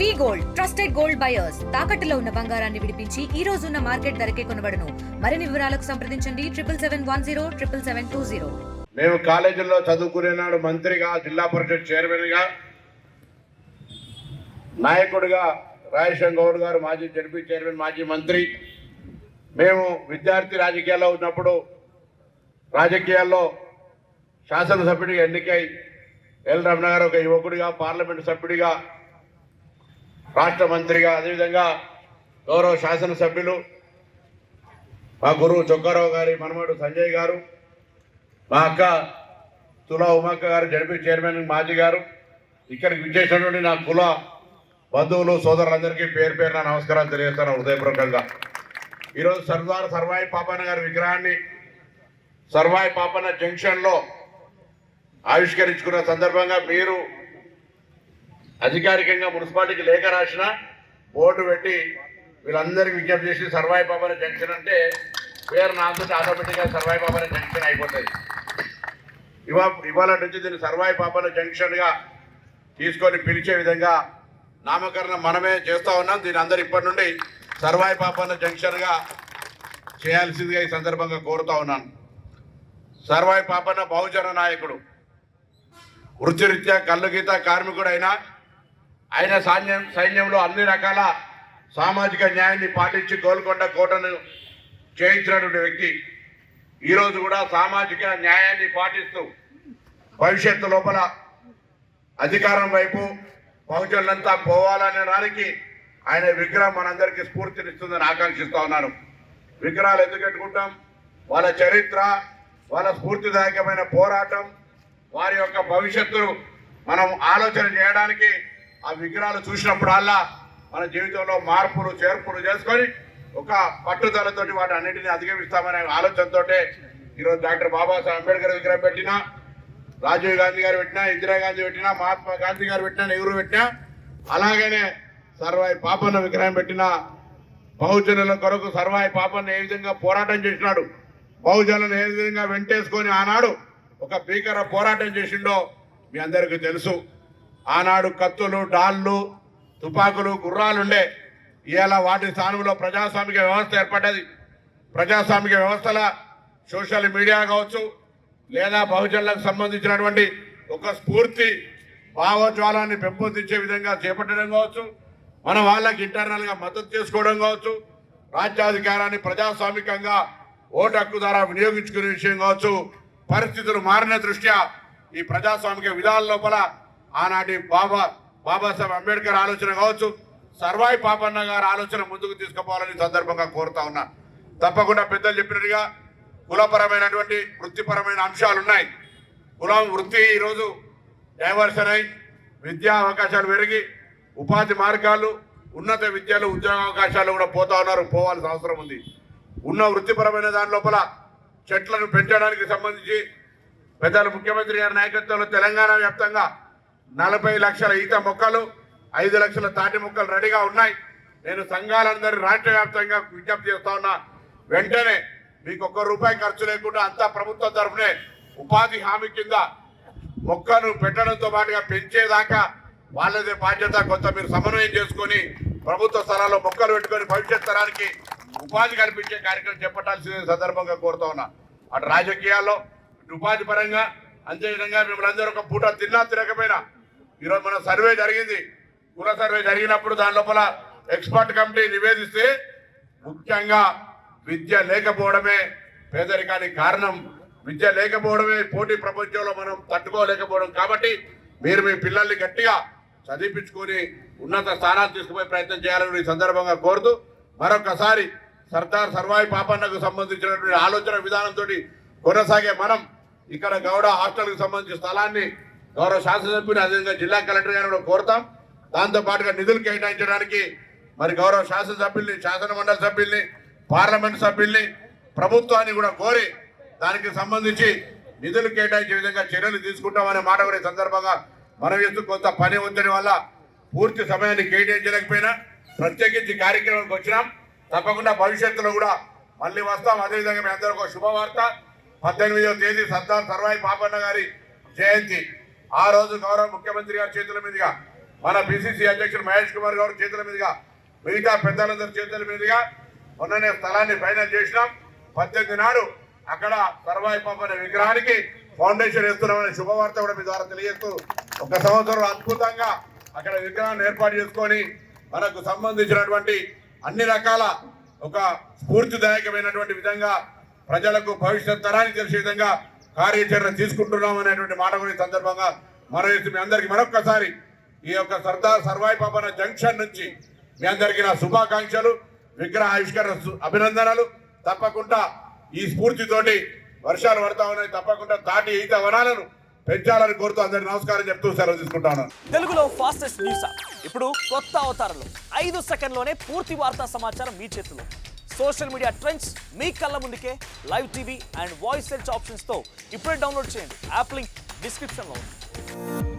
వి gold trusted gold buyers తాకట్టులో ఉన్న బంగారాన్ని విడిపించి ఈ రోజు ఉన్న మార్కెట్ ధరకే కొనబడును. మరిన్ని వివరాలకు సంప్రదించండి 7771077720. మేము కాలేజీలో చదువుకునే నాడు మంత్రిగా, జిల్లా పరిషత్ చైర్మన్ గా, నాయకుడిగా రాజేశం గౌడ్ గారు మాజీ జడ్పీ చైర్మన్, మాజీ మంత్రి. మేము విద్యార్థి రాజకీయాల్లో ఉన్నప్పుడు రాజకీయాల్లో శాసనసభ్యుడిగా ఎన్నికై ఎల్ రమణ గారు ఒక యువకుడిగా, పార్లమెంటు సభ్యుడిగా, రాష్ట్ర మంత్రిగా, అదేవిధంగా గౌరవ శాసనసభ్యులు మా గురువు చొక్కారావు గారి మనమడు సంజయ్ గారు, మా అక్క తులా ఉమక్క గారు జడ్పీ చైర్మన్ మాజీ గారు, ఇక్కడికి విచ్చేసినటువంటి నా కుల బంధువులు సోదరులందరికీ పేరు పేరున నమస్కారాలు తెలియజేస్తాను హృదయపూర్వకంగా. ఈరోజు సర్దార్ సర్వాయి పాపన్న గారి విగ్రహాన్ని సర్వాయి పాపన్న జంక్షన్లో ఆవిష్కరించుకున్న సందర్భంగా మీరు అధికారికంగా మున్సిపాలిటీకి లేఖ రాసిన, బోర్డు పెట్టి వీళ్ళందరికీ విజ్ఞప్తి చేసి సర్వాయి పాపన్న జంక్షన్ అంటే పేరు నాతో ఆటోమేటిక్గా సర్వాయి పాపన్న జంక్షన్ అయిపోతుంది. ఇవాళ నుంచి దీన్ని సర్వాయి పాపన్న జంక్షన్గా తీసుకొని పిలిచే విధంగా నామకరణం మనమే చేస్తూ ఉన్నాం. దీని అందరు ఇప్పటి నుండి సర్వాయి పాపన్న జంక్షన్గా చేయాల్సిందిగా ఈ సందర్భంగా కోరుతా ఉన్నాను. సర్వాయి పాపన్న బహుజన నాయకుడు, వృత్తిరీత్యా కళ్ళు గీత కార్మికుడైనా ఆయన సైన్యంలో అన్ని రకాల సామాజిక న్యాయాన్ని పాటించి గోల్కొండ కోటను చేయించినటువంటి వ్యక్తి. ఈరోజు కూడా సామాజిక న్యాయాన్ని పాటిస్తూ భవిష్యత్తు లోపల అధికారం వైపు బహుజనులంతా పోవాలనే దానికి ఆయన విగ్రహం మనందరికీ స్ఫూర్తినిస్తుందని ఆకాంక్షిస్తూ ఉన్నాను. విగ్రహాలు ఎందుకు పెట్టుకుంటాం? వాళ్ళ చరిత్ర, వాళ్ళ స్ఫూర్తిదాయకమైన పోరాటం, వారి యొక్క భవిష్యత్తును మనం ఆలోచన చేయడానికి ఆ విగ్రహాలు చూసినప్పుడల్లా మన జీవితంలో మార్పులు చేర్పులు చేసుకొని ఒక పట్టుదలతోటి వాటి అన్నింటినీ అధిగమిస్తామనే ఆలోచనతో ఈరోజు డాక్టర్ బాబాసాహెబ్ అంబేద్కర్ విగ్రహం పెట్టినా, రాజీవ్ గాంధీ గారు పెట్టినా, ఇందిరాగాంధీ పెట్టినా, మహాత్మా గాంధీ గారు పెట్టినా, నెహ్రూ పెట్టినా, అలాగనే సర్వాయి పాపన్న విగ్రహం పెట్టిన బహుజనుల కొరకు సర్వాయి పాపన్న ఏ విధంగా పోరాటం చేసినాడు, బహుజనులను ఏ విధంగా వెంటేసుకొని ఆనాడు ఒక భీకర పోరాటం చేసిండో మీ అందరికీ తెలుసు. ఆనాడు కత్తులు, డాళ్ళు, తుపాకులు, గుర్రాలుండే. ఇవాళ వాటి స్థానంలో ప్రజాస్వామిక వ్యవస్థ ఏర్పడ్డది. ప్రజాస్వామిక వ్యవస్థల సోషల్ మీడియా కావచ్చు, లేదా బహుజనులకు సంబంధించినటువంటి ఒక స్ఫూర్తి భావోజ్వాలాన్ని పెంపొందించే విధంగా చేపట్టడం కావచ్చు, మన వాళ్ళకి ఇంటర్నల్గా మద్దతు చేసుకోవడం కావచ్చు, రాజ్యాధికారాన్ని ప్రజాస్వామికంగా ఓటు హక్కు ద్వారా వినియోగించుకునే విషయం కావచ్చు, పరిస్థితులు మారిన దృష్ట్యా ఈ ప్రజాస్వామిక విధానాల లోపల ఆనాటి బాబాసాహెబ్ అంబేద్కర్ ఆలోచన కావచ్చు, సర్వాయి పాపన్న గారి ఆలోచన ముందుకు తీసుకుపోవాలని సందర్భంగా కోరుతా ఉన్నా. తప్పకుండా పెద్దలు చెప్పినట్టుగా కులపరమైనటువంటి, వృత్తిపరమైన అంశాలు ఉన్నాయి. కులం, వృత్తి ఈరోజు డైవర్షన్ అయి విద్యా అవకాశాలు పెరిగి ఉపాధి మార్గాలు, ఉన్నత విద్యలు, ఉద్యోగ అవకాశాలు కూడా పోతా ఉన్నారు. పోవాల్సిన అవసరం ఉంది. ఉన్న వృత్తిపరమైన దాని లోపల చెట్లను పెంచడానికి సంబంధించి పెద్దలు ముఖ్యమంత్రి గారి నాయకత్వంలో తెలంగాణ వ్యాప్తంగా 40 లక్షల ఈత మొక్కలు, 5 లక్షల తాటి మొక్కలు రెడీగా ఉన్నాయి. నేను సంఘాలందరి రాష్ట్ర వ్యాప్తంగా విజ్ఞప్తి చేస్తా ఉన్నా, వెంటనే మీకు ₹1 ఖర్చు లేకుండా అంతా ప్రభుత్వం తరఫునే ఉపాధి హామీ కింద మొక్కను పెట్టడంతో పాటుగా పెంచేదాకా వాళ్ళదే బాధ్యత. కొంత మీరు సమన్వయం చేసుకొని ప్రభుత్వ స్థలాల్లో మొక్కలు పెట్టుకొని భవిష్యత్ తరానికి ఉపాధి కల్పించే కార్యక్రమం చేపట్టాల్సిన సందర్భంగా కోరుతా ఉన్నా. అటు రాజకీయాల్లో, ఇటు ఉపాధి పరంగా, అంతేవిధంగా మిమ్మల్ని అందరూ ఒక పూట తిన్నా తిరగకపోయినా ఈరోజు మన సర్వే జరిగింది. కుల సర్వే జరిగినప్పుడు దాని లోపల ఎక్స్పర్ట్ కమిటీ నివేదిస్తే ముఖ్యంగా విద్య లేకపోవడమే పేదరికానికి కారణం. విద్య లేకపోవడమే పోటీ ప్రపంచంలో మనం తట్టుకోలేకపోవడం. కాబట్టి మీరు మీ పిల్లల్ని గట్టిగా చదివించుకొని ఉన్నత స్థానాలు తీసుకుపోయే ప్రయత్నం చేయాలని ఈ సందర్భంగా కోరుతూ, మరొకసారి సర్దార్ సర్వాయి పాపన్నకు సంబంధించినటువంటి ఆలోచన విధానంతో కొనసాగే మనం ఇక్కడ గౌడ హాస్టల్కి సంబంధించిన స్థలాన్ని గౌరవ శాసనసభ్యుని, అదేవిధంగా జిల్లా కలెక్టర్ గారిని కూడా కోరుతాం. దాంతోపాటుగా నిధులు కేటాయించడానికి మరి గౌరవ శాసనసభ్యుల్ని, శాసన మండలి సభ్యుల్ని, పార్లమెంట్ సభ్యుల్ని, ప్రభుత్వాన్ని కూడా కోరి దానికి సంబంధించి నిధులు కేటాయించే విధంగా చర్యలు తీసుకుంటామనే మాట కూడా ఈ సందర్భంగా మనం చేస్తూ, కొంత పని ఒత్తిడి వల్ల పూర్తి సమయాన్ని కేటాయించలేకపోయినా ప్రత్యేకించి కార్యక్రమానికి వచ్చినాం. తప్పకుండా భవిష్యత్తులో కూడా మళ్ళీ వస్తాం. అదేవిధంగా మీ అందరూ ఒక శుభవార్త, 18వ తేదీ సర్దార్ సర్వాయి పాపన్న గారి జయంతి. ఆ రోజు గౌరవ ముఖ్యమంత్రి గారి చేతుల మీదుగా మన పిసిసి అధ్యక్షుడు మహేష్ కుమార్ గౌడ్ చేతుల మీదుగా మిగతా పెద్దలందరి చేతుల మీదుగా మొన్ననే స్థలాన్ని ఫైనల్ చేసినాం. 18 నాడు అక్కడ సర్వాయి పాపన విగ్రహానికి ఫౌండేషన్ వేస్తున్నామనే శుభవార్త కూడా మీ ద్వారా తెలియజేస్తూ 1 సంవత్సరం అద్భుతంగా అక్కడ విగ్రహాన్ని ఏర్పాటు చేసుకొని మనకు సంబంధించినటువంటి అన్ని రకాల ఒక స్ఫూర్తిదాయకమైనటువంటి విధంగా ప్రజలకు భవిష్యత్ తరానికి తెలిసే విధంగా కార్యాచరణ తీసుకుంటున్నాం అనేటువంటి మాట కూడా ఈ సందర్భంగా మీ అందరికీ మరొక్కసారి ఈ యొక్క సర్దార్ సర్వాయి పాపన జంక్షన్ నుంచి మీ అందరికీ నా శుభాకాంక్షలు, విగ్రహ ఆవిష్కరణ అభినందనలు. తప్పకుండా ఈ స్ఫూర్తితోటి వర్షాలు పడతా ఉన్నాయి, తప్పకుండా తాటి ఈత వనాలను పెంచాలని కోరుతూ అందరికి నమస్కారం చెప్తూ సెలవు తీసుకుంటాను. తెలుగులో ఫాస్టెస్ట్ న్యూస్ ఇప్పుడు కొత్త అవతారంలో 5 సెకండ్లోనే పూర్తి వార్తా సమాచారం మీ చేతిలో. సోషల్ మీడియా ట్రెండ్స్ మీ కళ్ళ ముందుకే live TV and voice search ఆప్షన్స్తో ఇప్పుడే డౌన్లోడ్ చేయండి. యాప్ లింక్ డిస్క్రిప్షన్లో ఉంది.